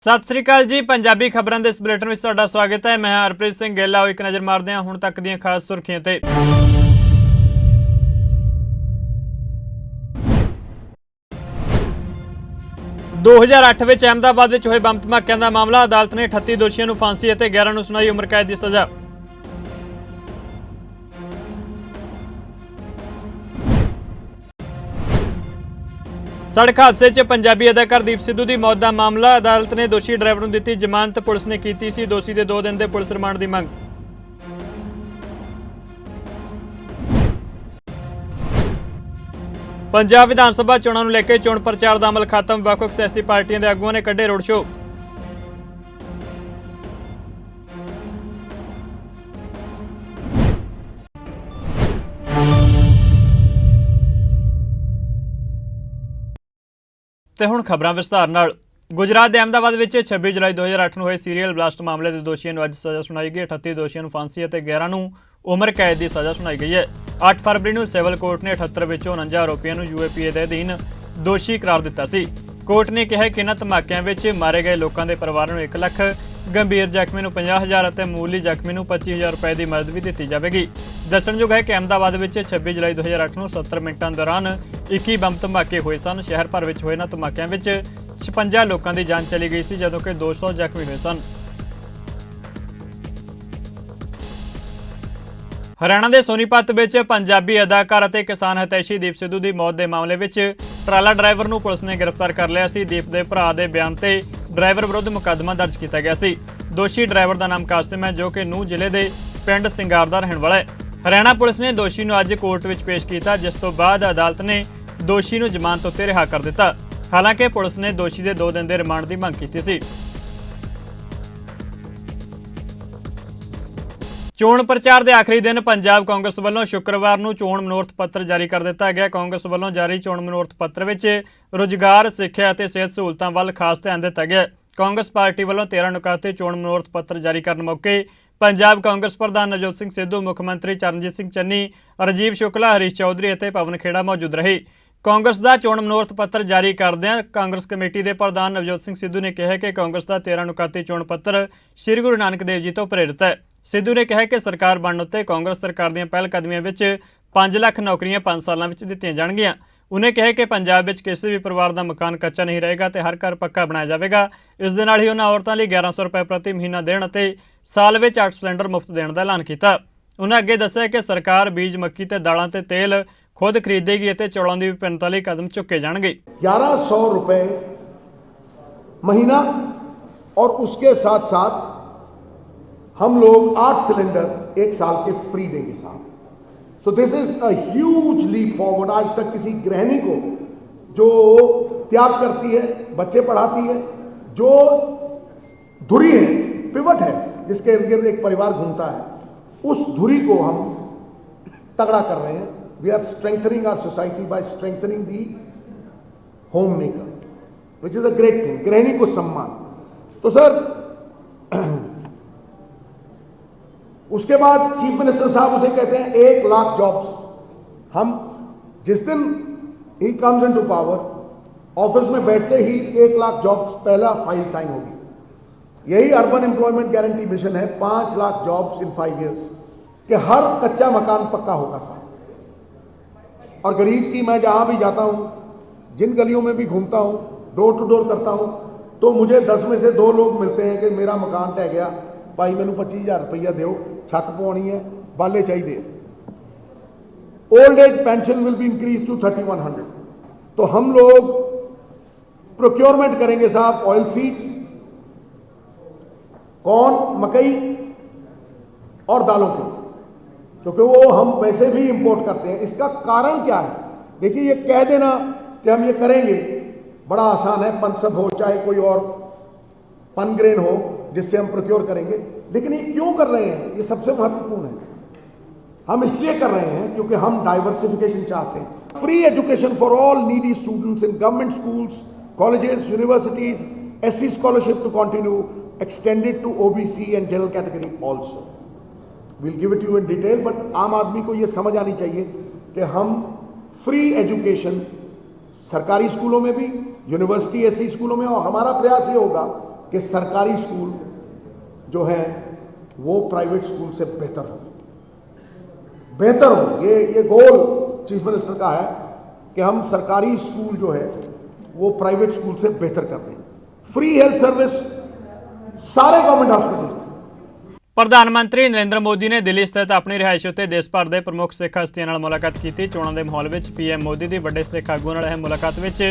सत श्री अकाल जी। पंजाबी खबरों के इस बुलेटिन में तुहाडा स्वागत है। मैं हरप्रीत सिंह गेला। एक नज़र मारते हैं हुण तक दीयां खास सुर्खियां ते। 2008 ਵਿੱਚ अहमदाबाद ਵਿੱਚ ਹੋਏ ਬੰਬ ਧਮਾਕਿਆਂ ਦਾ ਮਾਮਲਾ। ਅਦਾਲਤ ਨੇ 38 ਦੋਸ਼ੀਆਂ ਨੂੰ ਫਾਂਸੀ ਅਤੇ 11 ਨੂੰ ਸੁਣਾਈ ਉਮਰ ਕੈਦ ਦੀ ਸਜ਼ਾ। सड़क हादसे च पंजाबी अदाकार दीप सिद्धू की मौत का मामला। अदालत ने दोषी ड्राइवर को दी जमानत। पुलिस ने की सी दोषी के 2 दिन के पुलिस रिमांड की मंग। पंजाब विधान सभा चोणों को लेकर चोण प्रचार का अमल खत्म। ਵੱਖ-ਵੱਖ सियासी पार्टियों के आगुओं ने कढ़े रोड शो। ਤੇ ਹੁਣ ਖਬਰਾਂ ਵਿਸਤਾਰ ਨਾਲ। ਗੁਜਰਾਤ ਦੇ ਅਹਿਮਦਾਬਾਦ ਵਿੱਚ 26 ਜੁਲਾਈ 2008 ਨੂੰ ਹੋਏ ਸੀਰੀਅਲ ਬਲਾਸਟ ਮਾਮਲੇ ਦੇ ਦੋਸ਼ੀਆਂ ਨੂੰ ਅੱਜ ਸਜ਼ਾ ਸੁਣਾਈ ਗਈ। 38 ਦੋਸ਼ੀਆਂ ਨੂੰ ਫਾਂਸੀ ਅਤੇ 11 ਨੂੰ ਉਮਰ ਕੈਦ ਦੀ ਸਜ਼ਾ ਸੁਣਾਈ ਗਈ ਹੈ। 8 ਫਰਵਰੀ ਨੂੰ ਸਿਵਲ ਕੋਰਟ ਨੇ 78 ਵਿੱਚੋਂ 49 ਆਰੋਪੀਆਂ ਨੂੰ UAPA ਦੇ ਅਧੀਨ ਦੋਸ਼ੀ ਕਰਾਰ ਦਿੱਤਾ ਸੀ। ਕੋਰਟ ਨੇ ਕਿਹਾ ਕਿ ਇਹਨਾਂ ਧਮਾਕਿਆਂ ਵਿੱਚ ਮਾਰੇ ਗਏ ਲੋਕਾਂ ਦੇ ਪਰਿਵਾਰਾਂ ਨੂੰ 1 ਲੱਖ, ਗੰਭੀਰ ਜ਼ਖਮੀ ਨੂੰ 50,000 ਅਤੇ ਮਾਮੂਲੀ ਜ਼ਖਮੀ ਨੂੰ 25,000 ਰੁਪਏ ਦੀ ਮਦਦ ਵੀ ਦਿੱਤੀ ਜਾਵੇਗੀ। ਦੱਸਣਯੋਗ ਹੈ ਕਿ ਅਹਿਮਦਾਬਾਦ ਵਿੱਚ 26 ਜੁਲਾਈ 2008 ਨੂੰ 70 ਮਿੰਟਾਂ ਦੌਰਾਨ 21 ਬੰਬ ਧਮਾਕੇ ਹੋਏ ਸਨ। ਸ਼ਹਿਰ ਭਰ ਵਿੱਚ ਹੋਏ ਇਹਨਾਂ ਧਮਾਕਿਆਂ ਵਿੱਚ 56 ਲੋਕਾਂ ਦੀ ਜਾਨ ਚਲੀ ਗਈ ਸੀ, ਜਦੋਂ ਕਿ 200 ਜ਼ਖਮੀ ਹੋਏ ਸਨ। ਹਰਿਆਣਾ ਦੇ ਸੋਨੀਪਤ ਵਿੱਚ ਪੰਜਾਬੀ ਅਦਾਕਾਰ ਅਤੇ ਕਿਸਾਨ ਹਿਤੈਸ਼ੀ ਦੀਪ ਸਿੱਧੂ ਦੀ ਮੌਤ ਦੇ ਮਾਮਲੇ ਵਿੱਚ ਟਰਾਲਾ ਡਰਾਈਵਰ ਨੂੰ ਪੁਲਿਸ ਨੇ ਗ੍ਰਿਫਤਾਰ ਕਰ ਲਿਆ ਸੀ। ਦੀਪ ਦੇ ਭਰਾ ਦੇ ਬਿਆਨ ਤੇ ਡਰਾਈਵਰ ਵਿਰੁੱਧ ਮੁਕੱਦਮਾ ਦਰਜ ਕੀਤਾ ਗਿਆ ਸੀ। ਦੋਸ਼ੀ ਡਰਾਈਵਰ ਦਾ ਨਾਮ ਕਾਸਿਮ ਹੈ, ਜੋ ਕਿ ਨੂਹ ਜ਼ਿਲ੍ਹੇ ਦੇ ਪਿੰਡ ਸਿੰਗਾਰ ਦਾ ਰਹਿਣ ਵਾਲਾ ਹੈ। ਹਰਿਆਣਾ ਪੁਲਿਸ ਨੇ ਦੋਸ਼ੀ ਨੂੰ ਅੱਜ ਕੋਰਟ ਵਿੱਚ ਪੇਸ਼ ਕੀਤਾ, ਜਿਸ ਤੋਂ ਬਾਅਦ ਅਦਾਲਤ ਨੇ ਦੋਸ਼ੀ ਨੂੰ ਜ਼ਮਾਨਤ ਉੱਤੇ ਰਿਹਾ ਕਰ ਦਿੱਤਾ। ਹਾਲਾਂਕਿ ਪੁਲਿਸ ਨੇ ਦੋਸ਼ੀ ਦੇ 2 ਦਿਨ ਦੇ ਰਿਮਾਂਡ ਦੀ ਮੰਗ ਕੀਤੀ ਸੀ। ਚੋਣ ਪ੍ਰਚਾਰ ਦੇ ਆਖਰੀ ਦਿਨ ਪੰਜਾਬ ਕਾਂਗਰਸ ਵੱਲੋਂ ਸ਼ੁੱਕਰਵਾਰ ਨੂੰ ਚੋਣ ਮਨੋਰਥ ਪੱਤਰ ਜਾਰੀ ਕਰ ਦਿੱਤਾ ਗਿਆ। ਕਾਂਗਰਸ ਵੱਲੋਂ ਜਾਰੀ ਚੋਣ ਮਨੋਰਥ ਪੱਤਰ ਵਿੱਚ ਰੁਜ਼ਗਾਰ, ਸਿੱਖਿਆ ਅਤੇ ਸਿਹਤ ਸਹੂਲਤਾਂ ਵੱਲ ਖਾਸ ਧਿਆਨ ਦਿੱਤਾ ਗਿਆ। ਕਾਂਗਰਸ ਪਾਰਟੀ ਵੱਲੋਂ 13 ਨੁਕਾਤੇ ਚੋਣ ਮਨੋਰਥ ਪੱਤਰ ਜਾਰੀ ਕਰਨ ਮੌਕੇ ਪੰਜਾਬ ਕਾਂਗਰਸ ਪ੍ਰਧਾਨ ਨਵਜੋਤ ਸਿੰਘ ਸਿੱਧੂ, ਮੁੱਖ ਮੰਤਰੀ ਚਰਨਜੀਤ ਸਿੰਘ ਚੰਨੀ, ਰਾਜੀਵ ਸ਼ੁਕਲਾ, ਹਰੀਸ਼ ਚੌਧਰੀ ਅਤੇ ਪਵਨ ਖੇੜਾ ਮੌਜੂਦ ਰਹੇ। ਕਾਂਗਰਸ ਦਾ ਚੋਣ ਮਨੋਰਥ ਪੱਤਰ ਜਾਰੀ ਕਰਦਿਆਂ ਕਾਂਗਰਸ ਕਮੇਟੀ ਦੇ ਪ੍ਰਧਾਨ ਨਵਜੋਤ ਸਿੰਘ ਸਿੱਧੂ ਨੇ ਕਿਹਾ ਕਿ ਕਾਂਗਰਸ ਦਾ 13 ਨੁਕਾਤੇ ਚੋਣ ਪੱਤਰ ਸ੍ਰੀ ਗੁਰੂ ਨਾਨਕ ਦੇਵ ਜੀ ਤੋਂ ਪ੍ਰੇਰਿਤ ਹੈ। ਸਿੱਧੂ ਨੇ ਕਿਹਾ ਕਿ ਸਰਕਾਰ ਬਣਨ ਉੱਤੇ ਕਾਂਗਰਸ ਸਰਕਾਰ ਦੀਆਂ ਪਹਿਲ ਕਦਮੀਆਂ ਵਿੱਚ 5 ਲੱਖ ਨੌਕਰੀਆਂ 5 ਸਾਲਾਂ ਵਿੱਚ ਦਿੱਤੀਆਂ ਜਾਣਗੀਆਂ। ਉਹਨੇ ਕਿਹਾ ਕਿ ਪੰਜਾਬ ਵਿੱਚ ਕਿਸੇ ਵੀ ਪਰਿਵਾਰ ਦਾ ਮਕਾਨ ਕੱਚਾ ਨਹੀਂ ਰਹੇਗਾ ਤੇ ਹਰ ਘਰ ਪੱਕਾ ਬਣਾਇਆ ਜਾਵੇਗਾ। ਇਸ ਦੇ ਨਾਲ ਹੀ ਉਹਨਾਂ ਔਰਤਾਂ ਲਈ 1100 ਰੁਪਏ ਪ੍ਰਤੀ ਮਹੀਨਾ ਦੇਣ ਅਤੇ ਸਾਲ ਵਿੱਚ 8 ਸਿਲੰਡਰ ਮੁਫਤ ਦੇਣ ਦਾ ਐਲਾਨ ਕੀਤਾ। ਉਹਨਾਂ ਅੱਗੇ ਦੱਸਿਆ ਕਿ ਸਰਕਾਰ ਬੀਜ, ਮੱਕੀ ਤੇ ਦਾਲਾਂ ਤੇ ਤੇਲ खुद खरीदेगी और चौलों की विभिन्नता लिए कदम चुके जाएंगे। 1100 रुपए महीना और उसके साथ साथ हम लोग 8 सिलेंडर 1 साल के फ्री देंगे साहब। So this is a huge leap forward. आज तक किसी गृहिणी को जो त्याग करती है, बच्चे पढ़ाती है, जो धुरी है, पिवट है, जिसके इर्द गिर्द एक परिवार घूमता है, उस धुरी को हम तगड़ा कर रहे हैं। We are strengthening our society by strengthening the homemaker, which is a great thing. गृहिणी को सम्मान। तो सर उसके बाद चीफ मिनिस्टर साहब उसे कहते हैं 1 लाख जॉब्स। हम जिस दिन ही comes into power, ऑफिस में बैठते ही 1 लाख जॉब्स पहला फाइल साइन होगी। यही अर्बन एम्प्लॉयमेंट गारंटी मिशन है। 5 लाख जॉब्स इन 5 years कि हर कच्चा मकान पक्का होगा साहब। और गरीब की मैं जहाँ भी जाता हूँ, जिन गलियों में भी घूमता हूँ, डोर टू डोर करता हूँ, तो मुझे 10 में से 2 लोग मिलते हैं कि मेरा मकान ढह गया, भाई मैनू 25,000 रुपया दो, छत पवानी है, बाले चाहिए। Old age pension will be increase to 3100। तो हम लोग प्रोक्योरमेंट करेंगे साहब ऑयल सीड्स, कॉर्न, मकई और दालों की, क्योंकि वो हम वैसे भी इंपोर्ट करते हैं। इसका कारण क्या है? देखिए, ये कह देना कि हम ये करेंगे बड़ा आसान है। पनसब हो चाहे कोई और पनग्रेन हो जिससे हम प्रोक्योर करेंगे, लेकिन ये क्यों कर रहे हैं? ये सबसे महत्वपूर्ण है। हम इसलिए कर रहे हैं क्योंकि हम डाइवर्सिफिकेशन चाहते हैं। Free education for all needy students in government schools, colleges, universities, SC scholarship to continue, extended to OBC and general category also. We'll give it to you in detail, but आम आदमी को ये समझ आनी चाहिए कि हम फ्री एजुकेशन सरकारी स्कूलों में भी, यूनिवर्सिटी, SC स्कूलों में, और हमारा प्रयास ये होगा कि सरकारी स्कूल जो है वो प्राइवेट स्कूल से बेहतर हो। ये गोल चीफ मिनिस्टर का है कि हम सरकारी स्कूल जो है वो प्राइवेट स्कूल से बेहतर कर रहे हैं। फ्री हेल्थ सर्विस सारे गवर्नमेंट हॉस्पिटल। ਪ੍ਰਧਾਨ ਮੰਤਰੀ ਨਰਿੰਦਰ ਮੋਦੀ ਨੇ ਦਿੱਲੀ ਸਥਿਤ ਆਪਣੀ ਰਿਹਾਇਸ਼ ਉੱਤੇ ਦੇਸ਼ ਭਰ ਦੇ ਪ੍ਰਮੁੱਖ ਸਿੱਖ ਹਸਤੀਆਂ ਨਾਲ ਮੁਲਾਕਾਤ ਕੀਤੀ। ਚੋਣਾਂ ਦੇ ਮਾਹੌਲ ਵਿੱਚ ਪੀਐਮ ਮੋਦੀ ਦੀ ਵੱਡੇ ਸਿੱਖ ਆਗੂਆਂ ਨਾਲ ਇਹ ਮੁਲਾਕਾਤ ਵਿੱਚ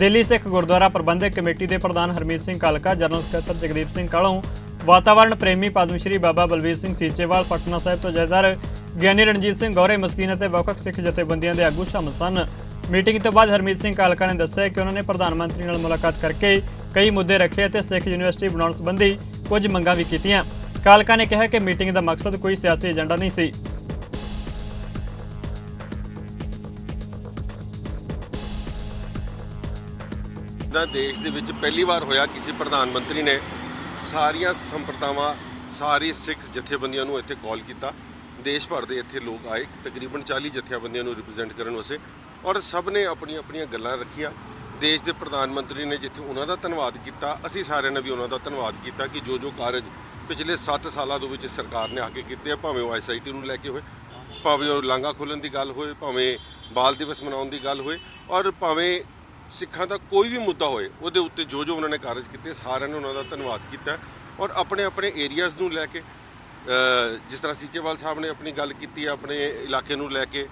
ਦਿੱਲੀ ਸਿੱਖ ਗੁਰਦੁਆਰਾ ਪ੍ਰਬੰਧਕ ਕਮੇਟੀ ਦੇ ਪ੍ਰਧਾਨ ਹਰਮੀਤ ਸਿੰਘ ਕਾਲਕਾ, ਜਨਰਲ ਸਕੱਤਰ ਜਗਦੀਪ ਸਿੰਘ ਕਾਲੋਂ, ਵਾਤਾਵਰਣ ਪ੍ਰੇਮੀ ਪਦਮ ਸ਼੍ਰੀ ਬਾਬਾ ਬਲਵੀਰ ਸਿੰਘ ਸੀਚੇਵਾਲ, ਪਟਨਾ ਸਾਹਿਬ ਤੋਂ ਜਥੇਦਾਰ ਗਿਆਨੀ ਰਣਜੀਤ ਸਿੰਘ ਗੌਰੇ ਮਸਕੀਨ ਅਤੇ ਵੱਖ-ਵੱਖ ਸਿੱਖ ਜਥੇਬੰਦੀਆਂ ਦੇ ਆਗੂ ਸ਼ਾਮਲ ਸਨ। ਮੀਟਿੰਗ ਤੋਂ ਬਾਅਦ ਹਰਮੀਤ ਸਿੰਘ ਕਾਲਕਾ ਨੇ ਦੱਸਿਆ ਕਿ ਉਹਨਾਂ ਨੇ ਪ੍ਰਧਾਨ ਮੰਤਰੀ ਨਾਲ ਮੁਲਾਕਾਤ ਕਰਕੇ ਕਈ ਮੁੱਦੇ ਰੱਖੇ ਅਤੇ ਸਿੱਖ ਯੂਨੀਵਰਸਿਟੀ ਬਣਾਉਣ ਸੰਬੰਧੀ ਕੁਝ ਮੰਗਾਂ ਵੀ ਕੀਤੀਆਂ। ਕਾਲਕਾ ਨੇ ਕਿਹਾ ਕਿ ਮੀਟਿੰਗ ਦਾ ਮਕਸਦ ਕੋਈ ਸਿਆਸੀ ਏਜੰਡਾ ਨਹੀਂ ਸੀ। ਦੇਸ਼ ਦੇ ਵਿੱਚ ਪਹਿਲੀ ਵਾਰ ਹੋਇਆ ਕਿਸੇ ਪ੍ਰਧਾਨ ਮੰਤਰੀ ਨੇ ਸਾਰੀਆਂ ਸੰਪਰਦਾਵਾਂ, ਸਾਰੀ ਸਿੱਖ ਜਥੇਬੰਦੀਆਂ ਨੂੰ ਇੱਥੇ ਕਾਲ ਕੀਤਾ। ਦੇਸ਼ ਭਰ ਦੇ ਇੱਥੇ ਲੋਕ ਆਏ, ਤਕਰੀਬਨ 40 ਜਥੇਬੰਦੀਆਂ ਨੂੰ ਰਿਪਰੈਜ਼ੈਂਟ ਕਰਨ ਵਾਸਤੇ, ਔਰ ਸਭ ਨੇ ਆਪਣੀਆਂ ਆਪਣੀਆਂ ਗੱਲਾਂ ਰੱਖੀਆਂ। ਦੇਸ਼ ਦੇ ਪ੍ਰਧਾਨ ਮੰਤਰੀ ਨੇ ਜਿੱਥੇ ਉਹਨਾਂ ਦਾ ਧੰਨਵਾਦ ਕੀਤਾ, ਅਸੀਂ ਸਾਰਿਆਂ ਨੇ ਵੀ ਉਹਨਾਂ ਦਾ ਧੰਨਵਾਦ ਕੀਤਾ ਕਿ ਜੋ ਕਾਰਜ ਪਿਛਲੇ 7 ਸਾਲਾਂ ਦੇ ਵਿੱਚ ਸਰਕਾਰ ਨੇ ਆ ਕੇ ਕੀਤੇ ਆ, ਭਾਵੇਂ ਉਹ SIT ਨੂੰ ਲੈ ਕੇ ਹੋਏ, ਭਾਵੇਂ ਉਹ ਲਾਂਘਾ ਖੋਲ੍ਹਣ ਦੀ ਗੱਲ ਹੋਏ, ਭਾਵੇਂ ਬਾਲ ਦਿਵਸ ਮਨਾਉਣ ਦੀ ਗੱਲ ਹੋਏ, ਔਰ ਭਾਵੇਂ ਸਿੱਖਾਂ ਦਾ ਕੋਈ ਵੀ ਮੁੱਦਾ ਹੋਏ, ਉਹਦੇ ਉੱਤੇ ਜੋ ਉਹਨਾਂ ਨੇ ਕਾਰਜ ਕੀਤੇ, ਸਾਰਿਆਂ ਨੇ ਉਹਨਾਂ ਦਾ ਧੰਨਵਾਦ ਕੀਤਾ। ਔਰ ਆਪਣੇ ਆਪਣੇ ਏਰੀਆਜ਼ ਨੂੰ ਲੈ ਕੇ, ਜਿਸ ਤਰ੍ਹਾਂ ਸੀਚੇਵਾਲ ਸਾਹਿਬ ਨੇ ਆਪਣੀ ਗੱਲ ਕੀਤੀ ਹੈ, ਆਪਣੇ ਇਲਾਕੇ ਨੂੰ ਲੈ ਕੇ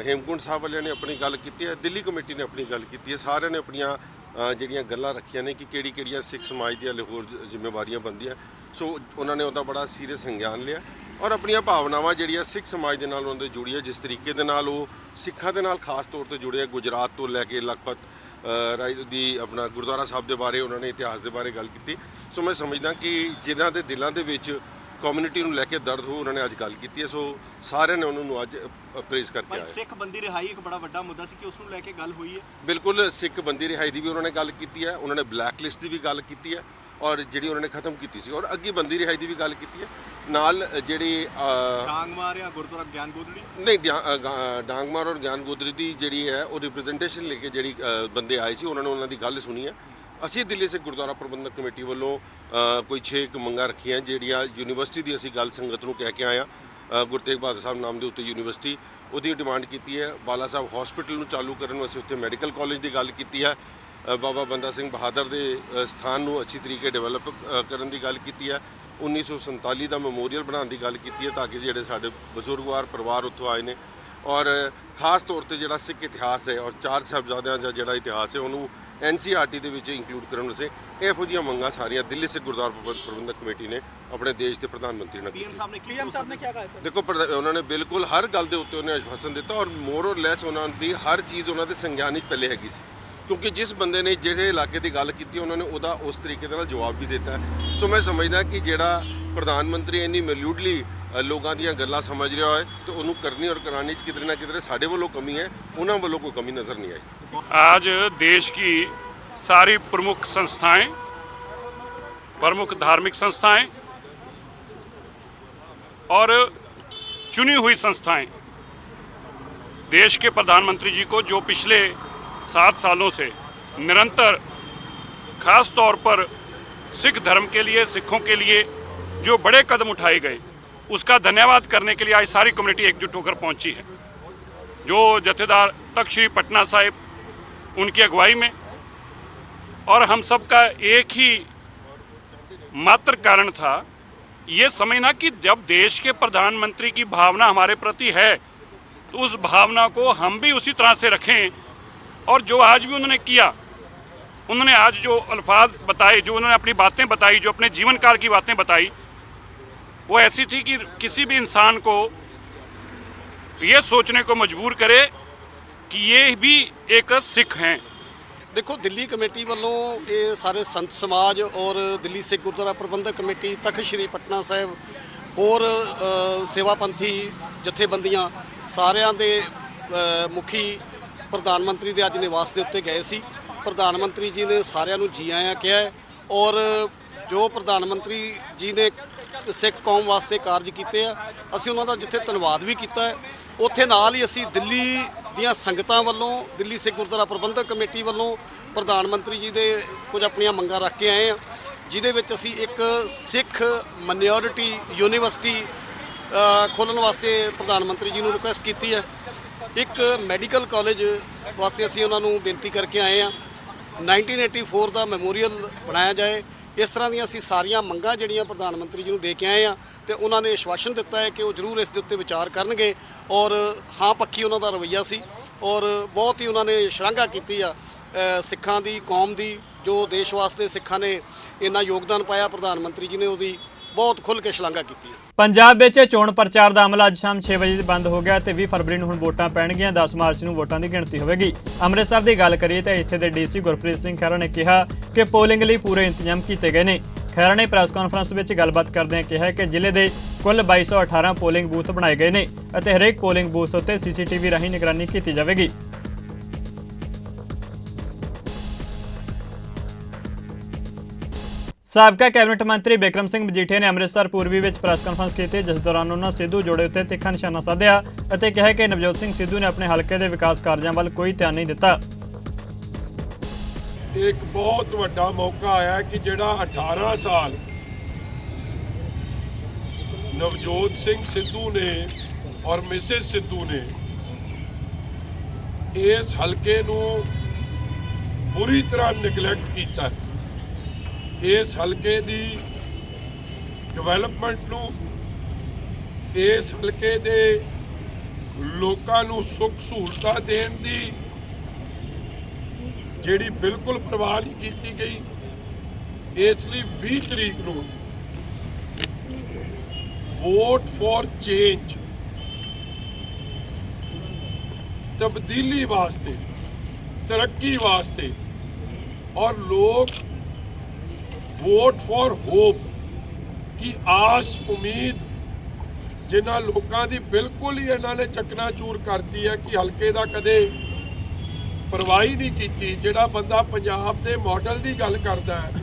ਹੇਮਕੁੰਟ ਸਾਹਿਬ ਵਾਲਿਆਂ ਨੇ ਆਪਣੀ ਗੱਲ ਕੀਤੀ ਹੈ, ਦਿੱਲੀ ਕਮੇਟੀ ਨੇ ਆਪਣੀ ਗੱਲ ਕੀਤੀ ਹੈ, ਸਾਰਿਆਂ ਨੇ ਆਪਣੀਆਂ ਜਿਹੜੀਆਂ ਗੱਲਾਂ ਰੱਖੀਆਂ ਨੇ ਕਿ ਕਿਹੜੀਆਂ ਸਿੱਖ ਸਮਾਜ ਦੀਆਂ ਹੋਰ ਜ਼ਿੰਮੇਵਾਰੀਆਂ ਬਣਦੀਆਂ। ਸੋ ਉਹਨਾਂ ਨੇ ਉਹਦਾ ਬੜਾ ਸੀਰੀਅਸ ਸੰਗਿਆਨ ਲਿਆ ਔਰ ਆਪਣੀਆਂ ਭਾਵਨਾਵਾਂ ਜਿਹੜੀਆਂ ਸਿੱਖ ਸਮਾਜ ਦੇ ਨਾਲ ਉਹਨਾਂ ਦੇ ਜੁੜੀਆਂ, ਜਿਸ ਤਰੀਕੇ ਦੇ ਨਾਲ ਉਹ ਸਿੱਖਾਂ ਦੇ ਨਾਲ ਖਾਸ ਤੌਰ 'ਤੇ ਜੁੜੇ, ਗੁਜਰਾਤ ਤੋਂ ਲੈ ਕੇ ਲਖਪਤ ਰਾਜ ਦੀ ਆਪਣਾ ਗੁਰਦੁਆਰਾ ਸਾਹਿਬ ਦੇ ਬਾਰੇ ਉਹਨਾਂ ਨੇ ਇਤਿਹਾਸ ਦੇ ਬਾਰੇ ਗੱਲ ਕੀਤੀ। ਸੋ ਮੈਂ ਸਮਝਦਾ ਕਿ ਜਿਨ੍ਹਾਂ ਦੇ ਦਿਲਾਂ ਦੇ ਵਿੱਚ ਕਮਿਊਨਿਟੀ ਨੂੰ ਲੈ ਕੇ ਦਰਦ ਹੋ, ਉਹਨਾਂ ਨੇ ਅੱਜ ਗੱਲ ਕੀਤੀ ਹੈ। ਸੋ ਸਾਰਿਆਂ ਨੇ ਉਹਨਾਂ ਨੂੰ ਅੱਜ ਪ੍ਰੇਜ਼ ਕਰਕੇ ਆਏ। ਸਿੱਖ ਬੰਦੀ ਰਿਹਾਈ ਇੱਕ ਬੜਾ ਵੱਡਾ ਮੁੱਦਾ ਸੀ ਕਿ ਉਸ ਨੂੰ ਲੈ ਕੇ ਗੱਲ ਹੋਈ ਹੈ। ਬਿਲਕੁਲ, ਸਿੱਖ ਬੰਦੀ ਰਿਹਾਈ ਦੀ ਵੀ ਉਹਨਾਂ ਨੇ ਗੱਲ ਕੀਤੀ ਹੈ, ਉਹਨਾਂ ਨੇ ਬਲੈਕ ਲਿਸਟ ਦੀ ਵੀ ਗੱਲ ਕੀਤੀ ਹੈ, ਔਰ ਜਿਹੜੀ ਉਹਨਾਂ ਨੇ ਖਤਮ ਕੀਤੀ ਸੀ, ਔਰ ਅੱਗੇ ਬੰਦੀ ਰਿਹਾਈ ਦੀ ਵੀ ਗੱਲ ਕੀਤੀ ਹੈ। ਨਾਲ ਜਿਹੜੀ ਡਾਂਗਮਾਰ ਜਾਂ ਗੁਰਦੁਆਰਾ ਗਿਆਨ ਗੋਦੜੀ ਨਹੀਂ, ਡਾਂਗਮਾਰ ਔਰ ਗਿਆਨ ਗੋਦੜੀ ਦੀ ਜਿਹੜੀ ਹੈ ਉਹ ਰਿਪਰੈਜ਼ੈਂਟੇਸ਼ਨ ਲੈ ਕੇ ਜਿਹੜੀ ਬੰਦੇ ਆਏ ਸੀ, ਉਹਨਾਂ ਨੇ ਉਹਨਾਂ ਦੀ ਗੱਲ ਸੁਣੀ ਹੈ। ਅਸੀਂ ਦਿੱਲੀ ਸਿੱਖ ਗੁਰਦੁਆਰਾ ਪ੍ਰਬੰਧਕ ਕਮੇਟੀ ਵੱਲੋਂ ਕੋਈ 6 ਮੰਗਾਂ ਰੱਖੀਆਂ ਜਿਹੜੀਆਂ ਯੂਨੀਵਰਸਿਟੀ ਦੀ ਅਸੀਂ ਗੱਲ ਸੰਗਤ ਨੂੰ ਕਹਿ ਕੇ ਆਏ ਹਾਂ। ਗੁਰੂ ਤੇਗ ਬਹਾਦਰ ਸਾਹਿਬ ਨਾਮ ਦੇ ਉੱਤੇ ਯੂਨੀਵਰਸਿਟੀ, ਉਹਦੀ ਡਿਮਾਂਡ ਕੀਤੀ ਹੈ। ਬਾਲਾ ਸਾਹਿਬ ਹਸਪੀਟਲ ਨੂੰ ਚਾਲੂ ਕਰਨ ਨੂੰ ਅਸੀਂ ਉੱਥੇ ਮੈਡੀਕਲ ਕਾਲਜ ਦੀ ਗੱਲ ਕੀਤੀ ਹੈ। ਬਾਬਾ ਬੰਦਾ ਸਿੰਘ ਬਹਾਦਰ ਦੇ ਸਥਾਨ ਨੂੰ ਅੱਛੀ ਤਰੀਕੇ ਡਿਵੈਲਪ ਕਰਨ ਦੀ ਗੱਲ ਕੀਤੀ ਹੈ। 1947 ਦਾ ਮੈਮੋਰੀਅਲ ਬਣਾਉਣ ਦੀ ਗੱਲ ਕੀਤੀ ਹੈ ਤਾਂ ਕਿ ਜਿਹੜੇ ਸਾਡੇ ਬਜ਼ੁਰਗਵਾਰ ਪਰਿਵਾਰ ਉੱਥੋਂ ਆਏ ਨੇ, ਔਰ ਖਾਸ ਤੌਰ ਤੇ ਜਿਹੜਾ ਸਿੱਖ ਇਤਿਹਾਸ ਹੈ ਔਰ 4 ਸਾਹਿਬਜ਼ਾਦਿਆਂ ਦਾ ਜਿਹੜਾ ਇਤਿਹਾਸ ਹੈ ਉਹਨੂੰ NCERT ਦੇ ਵਿੱਚ ਇੰਕਲੂਡ ਕਰਨ ਵਾਸਤੇ ਇਹੋ ਜਿਹੀਆਂ ਮੰਗਾਂ ਸਾਰੀਆਂ ਦਿੱਲੀ ਸਿੱਖ ਗੁਰਦੁਆਰਾ ਪ੍ਰਬੰਧਕ ਕਮੇਟੀ ਨੇ ਆਪਣੇ ਦੇਸ਼ ਦੇ ਪ੍ਰਧਾਨ ਮੰਤਰੀ ਨਾਲ ਕੀਤੀ। PM ਸਾਹਿਬ ਨੇ ਕੀ ਕਹਾ ਸਰ? ਦੇਖੋ, ਉਹਨਾਂ ਨੇ ਬਿਲਕੁਲ ਹਰ ਗੱਲ ਦੇ ਉੱਤੇ ਉਹਨੇ ਆਸ਼ਵਾਸਨ ਦਿੱਤਾ, ਔਰ ਮੋਰ ਔਰ ਲੈਸ ਉਹਨਾਂ ਦੀ ਹਰ ਚੀਜ਼ ਉਹਨਾਂ ਦੇ ਸੰਗਿਆਨ ਵਿੱਚ ਪਹਿਲੇ ਹੈਗੀ ਸੀ, ਕਿਉਂਕਿ ਜਿਸ ਬੰਦੇ ਨੇ ਜਿਹੜੇ ਇਲਾਕੇ ਦੀ ਗੱਲ ਕੀਤੀ ਉਹਨਾਂ ਨੇ ਉਹਦਾ ਉਸ ਤਰੀਕੇ ਦੇ ਨਾਲ ਜਵਾਬ ਵੀ ਦਿੱਤਾ। ਸੋ ਮੈਂ ਸਮਝਦਾ ਕਿ ਜਿਹੜਾ ਪ੍ਰਧਾਨ ਮੰਤਰੀ ਇੰਨੀ ਮਿਲੂਡਲੀ ਲੋਕਾਂ ਦੀਆਂ ਗੱਲਾਂ ਸਮਝ ਰਿਹਾ ਹੋਏ ਤੇ ਉਹਨੂੰ ਕਰਨੀ और कराने किधर ना किधर साढ़े वालों कमी है, उन्होंने वालों कोई कमी नजर नहीं आई। आज देश की सारी प्रमुख संस्थाएं, प्रमुख धार्मिक संस्थाएं और चुनी हुई संस्थाएं देश के प्रधानमंत्री जी को जो पिछले 7 सालों से निरंतर खास तौर पर सिख धर्म के लिए, सिखों के लिए जो बड़े कदम उठाए गए, उसका धन्यवाद करने के लिए आज सारी कम्युनिटी एकजुट होकर पहुंची है। जो जथेदार तख्त श्री पटना साहिब उनकी अगुवाई में, और हम सब का एक ही मात्र कारण था ये समझना कि जब देश के प्रधानमंत्री की भावना हमारे प्रति है तो उस भावना को हम भी उसी तरह से रखें। और जो आज भी उन्होंने किया, उन्होंने आज जो अल्फाज बताए, जो उन्होंने अपनी बातें बताई, जो अपने जीवन काल की बातें बताई, वो ऐसी थी कि किसी भी इंसान को ये सोचने को मजबूर करे कि ये भी एक सिख हैं। देखो, दिल्ली कमेटी वालों ये सारे संत समाज और दिल्ली सिख गुरुद्वारा प्रबंधक कमेटी, तख्त श्री पटना साहिब होर सेवापंथी जथेबंदियां सारिਆਂ ਦੇ ਮੁਖੀ ਪ੍ਰਧਾਨ ਮੰਤਰੀ ਦੇ ਅੱਜ ਨਿਵਾਸ ਦੇ ਉੱਤੇ ਗਏ ਸੀ। ਪ੍ਰਧਾਨ ਮੰਤਰੀ ਜੀ ਨੇ ਸਾਰਿਆਂ ਨੂੰ ਜੀ ਆਇਆਂ ਕਿਹਾ ਹੈ, ਔਰ ਜੋ ਪ੍ਰਧਾਨ ਮੰਤਰੀ ਜੀ ਨੇ ਸਿੱਖ ਕੌਮ ਵਾਸਤੇ ਕਾਰਜ ਕੀਤੇ ਆ, ਅਸੀਂ ਉਹਨਾਂ ਦਾ ਜਿੱਥੇ ਧੰਨਵਾਦ ਵੀ ਕੀਤਾ ਹੈ, ਉੱਥੇ ਨਾਲ ਹੀ ਅਸੀਂ ਦਿੱਲੀ ਦੀਆਂ ਸੰਗਤਾਂ ਵੱਲੋਂ, ਦਿੱਲੀ ਸਿੱਖ ਗੁਰਦੁਆਰਾ ਪ੍ਰਬੰਧਕ ਕਮੇਟੀ ਵੱਲੋਂ ਪ੍ਰਧਾਨ ਮੰਤਰੀ ਜੀ ਦੇ ਕੁਝ ਆਪਣੀਆਂ ਮੰਗਾਂ ਰੱਖ ਕੇ ਆਏ ਆ। ਜਿਹਦੇ ਵਿੱਚ ਅਸੀਂ ਇੱਕ ਸਿੱਖ ਮਾਈਨੋਰਿਟੀ ਯੂਨੀਵਰਸਿਟੀ ਖੋਲ੍ਹਣ ਵਾਸਤੇ ਪ੍ਰਧਾਨ ਮੰਤਰੀ ਜੀ ਨੂੰ ਰਿਕੁਐਸਟ ਕੀਤੀ ਹੈ। ਇੱਕ ਮੈਡੀਕਲ ਕਾਲਜ ਵਾਸਤੇ ਅਸੀਂ ਉਹਨਾਂ ਨੂੰ ਬੇਨਤੀ ਕਰਕੇ ਆਏ ਹਾਂ। 1984 ਦਾ ਮੈਮੋਰੀਅਲ ਬਣਾਇਆ ਜਾਏ। ਇਸ ਤਰ੍ਹਾਂ ਦੀਆਂ ਅਸੀਂ ਸਾਰੀਆਂ ਮੰਗਾਂ ਜਿਹੜੀਆਂ ਪ੍ਰਧਾਨ ਮੰਤਰੀ ਜੀ ਨੂੰ ਦੇ ਕੇ ਆਏ ਆ ਤੇ ਉਹਨਾਂ ਨੇ ਆਸ਼ਵਾਸਨ ਦਿੱਤਾ ਹੈ ਕਿ ਉਹ ਜ਼ਰੂਰ ਇਸ ਦੇ ਉੱਤੇ ਵਿਚਾਰ ਕਰਨਗੇ ਔਰ ਹਾਂ ਪੱਖੀ ਉਹਨਾਂ ਦਾ ਰਵੱਈਆ ਸੀ ਔਰ ਬਹੁਤ ਹੀ ਉਹਨਾਂ ਨੇ ਸ਼ਲਾਘਾ ਕੀਤੀ ਆ ਸਿੱਖਾਂ ਦੀ, ਕੌਮ ਦੀ, ਜੋ ਦੇਸ਼ ਵਾਸਤੇ ਸਿੱਖਾਂ ਨੇ ਇੰਨਾ ਯੋਗਦਾਨ ਪਾਇਆ। ਪ੍ਰਧਾਨ ਮੰਤਰੀ ਜੀ ਨੇ ਉਹਦੀ ਬਹੁਤ ਖੁੱਲ੍ਹ ਕੇ ਸ਼ਲਾਘਾ ਕੀਤੀ ਹੈ। ਪੰਜਾਬ ਵਿੱਚ ਚੋਣ ਪ੍ਰਚਾਰ ਦਾ ਅਮਲ ਅੱਜ ਸ਼ਾਮ 6 ਵਜੇ ਬੰਦ ਹੋ ਗਿਆ ਤੇ 20 ਫਰਵਰੀ ਨੂੰ ਹੁਣ ਵੋਟਾਂ ਪੈਣਗੀਆਂ। 10 ਮਾਰਚ ਨੂੰ ਵੋਟਾਂ ਦੀ ਗਿਣਤੀ ਹੋਵੇਗੀ। ਅੰਮ੍ਰਿਤਸਰ ਦੀ ਗੱਲ ਕਰੀਏ ਤਾਂ ਇੱਥੇ ਦੇ ਡੀਸੀ ਗੁਰਪ੍ਰੀਤ ਸਿੰਘ ਖਹਿਰਾ ਨੇ ਕਿਹਾ ਕਿ ਪੋਲਿੰਗ ਲਈ ਪੂਰੇ ਇੰਤਜ਼ਾਮ ਕੀਤੇ ਗਏ ਨੇ। ਖਹਿਰਾ ਨੇ ਪ੍ਰੈਸ ਕਾਨਫਰੰਸ ਵਿੱਚ ਗੱਲਬਾਤ ਕਰਦਿਆਂ ਕਿਹਾ ਕਿ ਜ਼ਿਲ੍ਹੇ ਦੇ ਕੁੱਲ 2218 ਪੋਲਿੰਗ ਬੂਥ ਬਣਾਏ ਗਏ ਨੇ ਅਤੇ ਹਰੇਕ ਪੋਲਿੰਗ ਬੂਥ ਉੱਤੇ ਸੀਸੀਟੀਵੀ ਰਾਹੀਂ ਨਿਗਰਾਨੀ ਕੀਤੀ ਜਾਵੇਗੀ। ਸਾਬਕਾ ਕੈਬਨਿਟ ਮੰਤਰੀ ਬਿਕਰਮ ਸਿੰਘ ਮਜੀਠੀਆ ਨੇ ਅੰਮ੍ਰਿਤਸਰ ਪੂਰਬੀ ਵਿੱਚ ਪ੍ਰੈਸ ਕਾਨਫਰੰਸ ਕੀਤੀ, ਜਿਸ ਦੌਰਾਨ ਉਹਨਾਂ ਸਿੱਧੂ ਜੋੜੇ ਉੱਤੇ ਤਿੱਖਾ ਨਿਸ਼ਾਨਾ ਸਾਧਿਆ ਅਤੇ ਕਿਹਾ ਕਿ ਨਵਜੋਤ ਸਿੰਘ ਸਿੱਧੂ ਨੇ ਆਪਣੇ ਹਲਕੇ ਦੇ ਵਿਕਾਸ ਕਾਰਜਾਂ ਵੱਲ ਕੋਈ ਧਿਆਨ ਨਹੀਂ ਦਿੱਤਾ। ਇੱਕ ਬਹੁਤ ਵੱਡਾ ਮੌਕਾ ਆਇਆ ਕਿ ਜਿਹੜਾ 18 ਸਾਲ ਨਵਜੋਤ ਸਿੰਘ ਸਿੱਧੂ ਨੇ ਔਰ ਮਿਸਿਸ ਸਿੱਧੂ ਨੇ ਇਸ ਹਲਕੇ ਨੂੰ ਬੁਰੀ ਤਰ੍ਹਾਂ ਨੈਗਲੈਕਟ ਕੀਤਾ। ਇਸ ਹਲਕੇ ਦੀ ਡਿਵੈਲਪਮੈਂਟ ਨੂੰ, ਇਸ ਹਲਕੇ ਦੇ ਲੋਕਾਂ ਨੂੰ ਸੁੱਖ ਸਹੂਲਤਾਂ ਦੇਣ ਦੀ ਜਿਹੜੀ ਬਿਲਕੁਲ ਪਰਵਾਹ ਨਹੀਂ ਕੀਤੀ ਗਈ। ਇਸ ਲਈ 20 ਤਰੀਕ ਨੂੰ ਵੋਟ ਫॉर ਚੇਂਜ, ਤਬਦੀਲੀ ਵਾਸਤੇ, ਤਰੱਕੀ ਵਾਸਤੇ और लोग वोट फॉर होप की आस उम्मीद जिन्हां लोगों की बिल्कुल ही इन्होंने चकनाचूर करती है कि हल्के का कदे परवाही नहीं की। जिहड़ा बंदा पंजाब के मॉडल की गल करता है,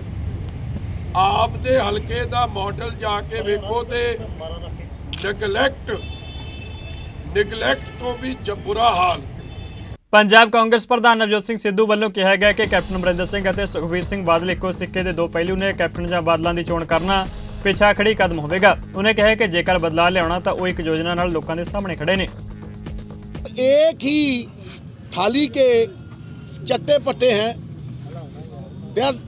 आप दे हल्के का मॉडल जाके वेखो तो निगलैक्ट तो भी बुरा हाल। पंजाब कांग्रेस प्रधान नवजोत सिंह सिद्धू वालों कहा गया कि कैप्टन अमरिंदर सिंह और सुखबीर सिंह बादल इक्को सिक्के के दो पहलू ने। कैप्टन या बादलों की चोण करना पिछा खड़ी कदम होगा। उन्हें कहा कि जेकर बदलाव लिया तो वो एक योजना नाल लोगों के सामने खड़े ने। एक ही थाली के चट्टे पट्टे हैं। They are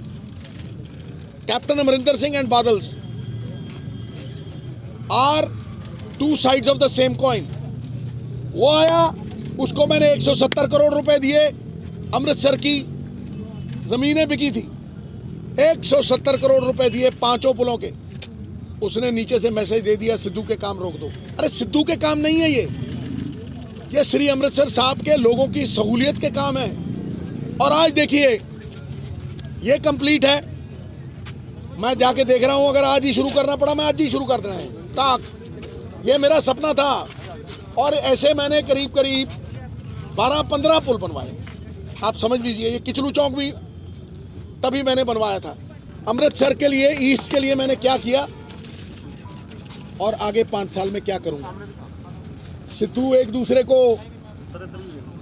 Captain Amarinder Singh and Badals are two sides of the same coin. वो आया, उसको मैंने 170 करोड़ रुपए दिए, अमृतसर की जमीनें बिकी थी, 170 करोड़ रुपए दिए 5 पुलों के। उसने नीचे से मैसेज दे दिया सिद्धू के काम रोक दो। अरे सिद्धू के काम नहीं है ये श्री अमृतसर साहब के लोगों की सहूलियत के काम है। और आज देखिए ये कंप्लीट है। मैं जाके देख रहा हूं, अगर आज ही शुरू करना पड़ा मैं आज ही शुरू कर देना है टाक। ये मेरा सपना था और ऐसे मैंने करीब 12-15 पुल बनवाए। आप समझ लीजिए, ये किचलू चौक भी तभी मैंने बनवाया था। अमृतसर के लिए, ईस्ट के लिए मैंने क्या किया और आगे 5 साल में क्या करूंगा। सिद्धू एक दूसरे को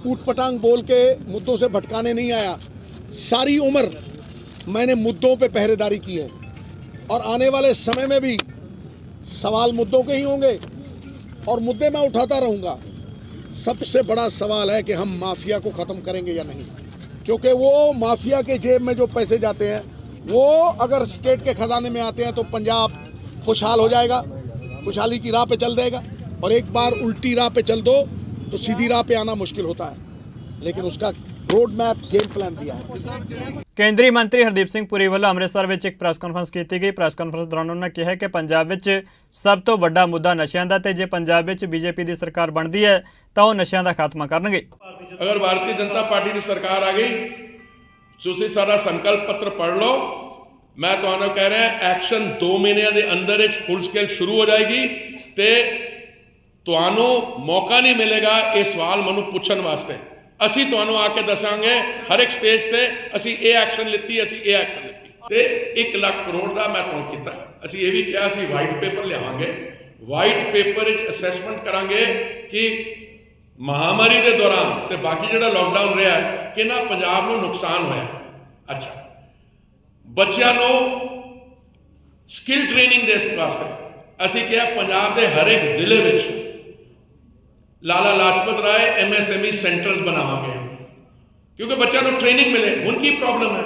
ऊट पटांग बोल के मुद्दों से भटकाने नहीं आया। सारी उम्र मैंने मुद्दों पे पहरेदारी की है और आने वाले समय में भी सवाल मुद्दों के ही होंगे और मुद्दे मैं उठाता रहूंगा। सबसे बड़ा सवाल है कि हम माफिया को ख़त्म करेंगे या नहीं, क्योंकि वो माफिया के जेब में जो पैसे जाते हैं वो अगर स्टेट के खजाने में आते हैं तो पंजाब खुशहाल हो जाएगा, खुशहाली की राह पे चल देगा। और एक बार उल्टी राह पे चल दो तो सीधी राह पे आना मुश्किल होता है, लेकिन उसका रोड मैप, गेम प्लान दिया है। केंद्रीय मंत्री हरदीप सिंह पुरी वालों अमृतसर में एक प्रैस कॉन्फ्रेंस की गई। प्रैस कॉन्फ्रेंस दौरान उन्होंने कहा कि पंजाब में सब तो वड्डा मुद्दा नशियां दा ते जे पंजाब में बीजेपी की सरकार बनती है तो वो नशियां दा खात्मा करनगे। अगर भारतीय जनता पार्टी की सरकार आ गई, तुसीं सारा संकल्प पत्र पढ़ लो। मैं तुहानूं कह रहा एक्शन 2 महीनों के अंदर फुल स्केल शुरू हो जाएगी तो तुहानूं मौका नहीं मिलेगा ये सवाल मैनूं पुछण वास्ते। असीं तुहानूं आके दसांगे हर एक स्टेज पे असीं ये एक्शन लित्ती, असीं ये एक्शन लित्ती। ते 1 लाख करोड़ का मैं तुहानूं कीता। असीं ये भी कहा असीं white paper लियावांगे, white paper which assessment करांगे कि महामारी के दौरान ते बाकी जिहड़ा लॉकडाउन रहा कि ना पंजाब नूं नुकसान होया। अच्छा, बच्चों नूं ਸਕਿੱਲ ਟ੍ਰੇਨਿੰਗ ਦੇ ਵਾਸਤੇ ਅਸੀਂ ਕਿਹਾ ਪੰਜਾਬ ਦੇ ਹਰ ਇੱਕ ਜ਼ਿਲ੍ਹੇ ਵਿੱਚ ਲਾਲਾ ਲਾਜਪਤ ਰਾਏ MSME ਸੈਂਟਰਸ ਬਣਾਵਾਂਗੇ, ਕਿਉਂਕਿ ਬੱਚਿਆਂ ਨੂੰ ਟ੍ਰੇਨਿੰਗ ਮਿਲੇ। ਹੁਣ ਕੀ ਪ੍ਰੋਬਲਮ ਹੈ?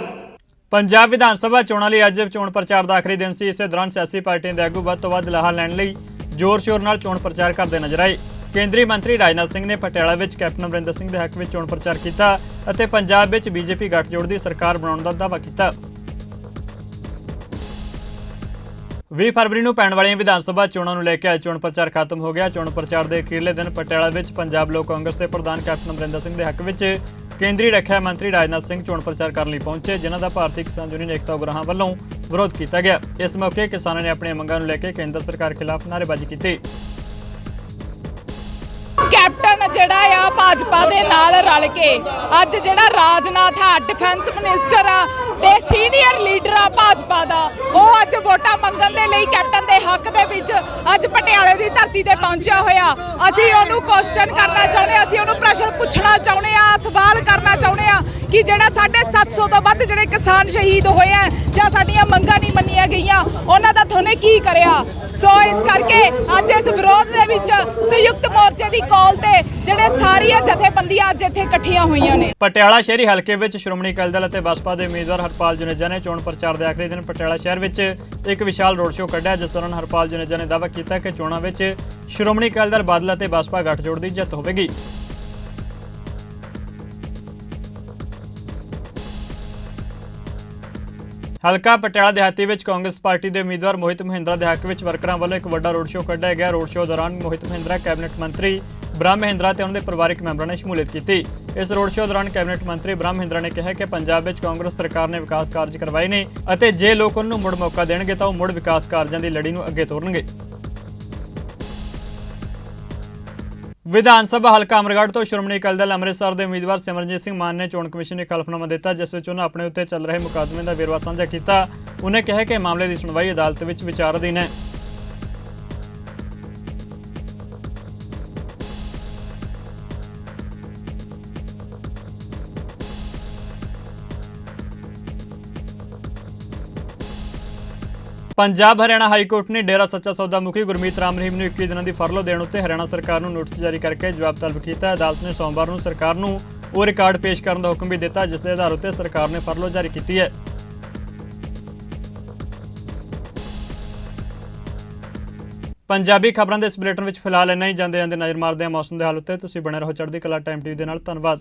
ਪੰਜਾਬ ਵਿਧਾਨ ਸਭਾ ਚੋਣਾਂ ਲਈ ਅੱਜ ਚੋਣ ਪ੍ਰਚਾਰ ਦਾ ਆਖਰੀ ਦਿਨ ਸੀ। ਇਸੇ ਦੌਰਾਨ ਸਿਆਸੀ ਪਾਰਟੀਆਂ ਦੇ ਆਗੂ ਵੱਧ ਤੋਂ ਵੱਧ ਲਾਹਾ ਲੈਣ ਲਈ ਜ਼ੋਰ-ਸ਼ੋਰ ਨਾਲ ਚੋਣ ਪ੍ਰਚਾਰ ਕਰਦੇ ਨਜ਼ਰ ਆਏ। ਕੇਂਦਰੀ ਮੰਤਰੀ ਰਾਜਨਾਥ ਸਿੰਘ ਨੇ ਪਟਿਆਲਾ ਵਿੱਚ ਕੈਪਟਨ ਅਮਰਿੰਦਰ ਸਿੰਘ ਦੇ ਹੱਕ ਵਿੱਚ ਚੋਣ ਪ੍ਰਚਾਰ ਕੀਤਾ ਅਤੇ ਪੰਜਾਬ ਵਿੱਚ BJP ਗੱਠਜੋੜ ਦੀ ਸਰਕਾਰ ਬਣਾਉਣ ਦਾ ਦਾਅਵਾ ਕੀਤਾ। 20 ਫਰਵਰੀ ਨੂੰ ਪੈਣ ਵਾਲੀਆਂ ਵਿਧਾਨ ਸਭਾ ਚੋਣਾਂ ਨੂੰ ਲੈ ਕੇ ਅੱਜ ਚੋਣ ਪ੍ਰਚਾਰ ਖਤਮ ਹੋ ਗਿਆ। ਚੋਣ ਪ੍ਰਚਾਰ ਦੇ ਅਖੀਰਲੇ ਦਿਨ ਪਟਿਆਲਾ ਵਿੱਚ ਪੰਜਾਬ ਲੋਕ ਕਾਂਗਰਸ ਦੇ ਪ੍ਰਧਾਨ ਕੈਪਟਨ ਅਮਰਿੰਦਰ ਸਿੰਘ ਦੇ ਹੱਕ ਵਿੱਚ ਕੇਂਦਰੀ ਰੱਖਿਆ ਮੰਤਰੀ ਰਾਜਨਾਥ ਸਿੰਘ ਚੋਣ ਪ੍ਰਚਾਰ ਕਰਨ ਲਈ ਪਹੁੰਚੇ, ਜਿਨ੍ਹਾਂ ਦਾ ਭਾਰਤੀ ਕਿਸਾਨ ਯੂਨੀਅਨ ਏਕਤਾ ਉਗਰਾਹਾਂ ਵੱਲੋਂ ਵਿਰੋਧ ਕੀਤਾ ਗਿਆ। ਇਸ ਮੌਕੇ ਕਿਸਾਨਾਂ ਨੇ ਆਪਣੀਆਂ ਮੰਗਾਂ ਨੂੰ ਲੈ ਕੇ ਕੇਂਦਰ ਸਰਕਾਰ ਖਿਲਾਫ ਨਾਅਰੇਬਾਜ਼ੀ ਕੀਤੀ। ਕੈਪਟਨ ਜਿਹੜਾ ਆ ਭਾਜਪਾ ਦੇ ਨਾਲ ਰਲ ਕੇ ਅੱਜ ਜਿਹੜਾ ਰਾਜਨਾਥ ਆ ਡਿਫੈਂਸ ਮਿਨਿਸਟਰ ਆ ਤੇ ਸੀਨੀਅਰ ਲੀਡਰ ਆ ਭਾਜਪਾ ਦਾ, ਉਹ ਅੱਜ ਵੋਟਾਂ ਮੰਗਣ ਦੇ ਲਈ ਕੈਪਟਨ ਦੇ ਹੱਕ ਦੇ ਵਿੱਚ ਅੱਜ ਪਟਿਆਲੇ ਦੀ ਧਰਤੀ ਤੇ ਪਹੁੰਚਿਆ ਹੋਇਆ। ਅਸੀਂ ਉਹਨੂੰ ਕੁਐਸਚਨ ਕਰਨਾ ਚਾਹੁੰਦੇ, ਅਸੀਂ ਉਹਨੂੰ ਪ੍ਰਸ਼ਨ ਪੁੱਛਣਾ ਚਾਹੁੰਦੇ ਆ, ਸਵਾਲ ਕਰਨਾ ਚਾਹੁੰਦੇ ਆ ਕਿ ਜਿਹੜਾ 750 ਤੋਂ ਵੱਧ ਜਿਹੜੇ ਕਿਸਾਨ ਸ਼ਹੀਦ ਹੋਏ ਆ ਜਾਂ ਸਾਡੀਆਂ ਮੰਗਾਂ ਨਹੀਂ ਮੰਨੀਆਂ ਗਈਆਂ, ਉਹਨਾਂ ਦਾ ਤੁਹਾਨੂੰ ਕੀ ਕਰਿਆ। ਸੋ ਇਸ ਕਰਕੇ ਅੱਜ ਇਸ ਵਿਰੋਧ ਦੇ ਵਿੱਚ ਸੰਯੁਕਤ ਮੋਰਚੇ ਦੀ ਕਾਲ ਤੇ ਜਿਹੜੇ ਸਾਰੀਆਂ ਜਥੇਬੰਦੀਆਂ ਅੱਜ ਇੱਥੇ ਇਕੱਠੀਆਂ ਹੋਈਆਂ ਨੇ। ਪਟਿਆਲਾ ਸ਼ਹਿਰੀ ਹਲਕੇ ਵਿੱਚ ਸ਼੍ਰੋਮਣੀ ਅਕਾਲੀ ਦਲ ਅਤੇ ਬਸਪਾ ਦੇ ਉਮੀਦਵਾਰ ਹਰਪਾਲ ਜੁਨੇਜਾ ਨੇ ਚੋਣ ਪ੍ਰਚਾਰ ਦੇ ਆਖਰੀ ਦਿਨ ਪਟਿਆਲਾ ਸ਼ਹਿਰ ਵਿੱਚ ਇੱਕ ਵਿਸ਼ਾਲ ਰੋਡ ਸ਼ੋਅ ਕੱਢਿਆ, ਜਿਸ ਦੌਰਾਨ ਹਰਪਾਲ ਜੁਨੇਜਾ ਨੇ ਦਾਅਵਾ ਕੀਤਾ ਕਿ ਚੋਣਾਂ ਵਿੱਚ ਸ਼੍ਰੋਮਣੀ ਅਕਾਲੀ ਦਲ ਬਾਦਲ ਅਤੇ ਬਸਪਾ ਗੱਠਜੋੜ ਦੀ ਜਿੱਤ ਹੋਵੇਗੀ। ਹਲਕਾ ਪਟਿਆਲਾ ਦਿਹਾਤੀ ਵਿੱਚ ਕਾਂਗਰਸ ਪਾਰਟੀ ਦੇ ਉਮੀਦਵਾਰ ਮੋਹਿਤ ਮਹਿੰਦਰਾ ਦੇ ਹੱਕ ਵਿੱਚ ਵਰਕਰਾਂ ਵੱਲੋਂ ਇੱਕ ਵੱਡਾ ਰੋਡ ਸ਼ੋਅ ਕੱਢਿਆ ਗਿਆ। ਰੋਡ ਸ਼ੋਅ ਦੌਰਾਨ ਮੋਹਿਤ ਮਹਿੰਦਰਾ, ਕੈਬਨਿਟ ਮੰਤਰੀ ਬ੍ਰਹਮ ਮਹਿੰਦਰਾ ਤੇ ਉਹਨਾਂ ਦੇ ਪਰਿਵਾਰਕ ਮੈਂਬਰਾਂ ਨੇ ਸ਼ਮੂਲੀਅਤ ਕੀਤੀ। ਇਸ ਰੋਡ ਸ਼ੋਅ ਦੌਰਾਨ ਕੈਬਨਿਟ ਮੰਤਰੀ ਬ੍ਰਹਮ ਮਹਿੰਦਰਾ ਨੇ ਕਿਹਾ ਕਿ ਪੰਜਾਬ ਵਿੱਚ ਕਾਂਗਰਸ ਸਰਕਾਰ ਨੇ ਵਿਕਾਸ ਕਾਰਜ ਕਰਵਾਏ ਨੇ ਅਤੇ ਜੇ ਲੋਕ ਉਹਨਾਂ ਨੂੰ ਮੁੜ ਮੌਕਾ ਦੇਣਗੇ ਤਾਂ ਉਹ ਮੁੜ ਵਿਕਾਸ ਕਾਰਜਾਂ ਦੀ ਲੜੀ ਨੂੰ ਅੱਗੇ ਤੋਰਨਗੇ। ਵਿਧਾਨ ਸਭਾ ਹਲਕਾ ਅਮਰਗੜ੍ਹ ਤੋਂ ਸ਼੍ਰੋਮਣੀ ਅਕਾਲੀ ਦਲ ਅੰਮ੍ਰਿਤਸਰ ਦੇ ਉਮੀਦਵਾਰ ਸਿਮਰਨਜੀਤ ਸਿੰਘ ਮਾਨ ਨੇ ਚੋਣ ਕਮਿਸ਼ਨ ਨੂੰ ਹਲਫਨਾਮਾ ਦਿੱਤਾ, ਜਿਸ ਵਿੱਚ ਉਹਨਾਂ ਆਪਣੇ ਉੱਤੇ ਚੱਲ ਰਹੇ ਮੁਕੱਦਮੇ ਦਾ ਵੇਰਵਾ ਸਾਂਝਾ ਕੀਤਾ। ਉਹਨੇ ਕਿਹਾ ਕਿ ਮਾਮਲੇ ਦੀ ਸੁਣਵਾਈ ਅਦਾਲਤ ਵਿੱਚ ਵਿਚਾਰ ਅਧੀਨ ਹੈ। ਪੰਜਾਬ ਹਰਿਆਣਾ ਹਾਈ ਕੋਰਟ ਨੇ ਡੇਰਾ ਸੱਚਾ ਸੌਦਾ ਮੁਖੀ ਗੁਰਮੀਤ ਰਾਮ ਰਹੀਮ ਨੂੰ 21 ਦਿਨਾਂ ਦੀ ਫਰਲੋ ਦੇਣ ਉੱਤੇ ਹਰਿਆਣਾ ਸਰਕਾਰ ਨੂੰ ਨੋਟਿਸ ਜਾਰੀ ਕਰਕੇ ਜਵਾਬ ਤਲਬ ਕੀਤਾ। ਅਦਾਲਤ ਨੇ ਸੋਮਵਾਰ ਨੂੰ ਸਰਕਾਰ ਨੂੰ ਉਹ ਰਿਕਾਰਡ ਪੇਸ਼ ਕਰਨ ਦਾ ਹੁਕਮ ਵੀ ਦਿੱਤਾ, ਜਿਸ ਦੇ ਆਧਾਰ ਉੱਤੇ ਸਰਕਾਰ ਨੇ ਫਰਲੋ ਜਾਰੀ ਕੀਤੀ ਹੈ। ਪੰਜਾਬੀ ਖਬਰਾਂ ਦੇ ਇਸ ਬੁਲੇਟਿਨ ਵਿੱਚ ਫਿਲਹਾਲ ਇੰਨਾ ਹੀ। ਜਾਂਦੇ ਨਜ਼ਰ ਮਾਰਦੇ ਹਾਂ ਮੌਸਮ ਦੇ ਹਾਲ ਉੱਤੇ। ਤੁਸੀਂ ਬਣੇ ਰਹੋ ਚੜ੍ਹਦੀ ਕਲਾ ਟਾਈਮ TV ਦੇ ਨਾਲ। ਧੰਨਵਾਦ।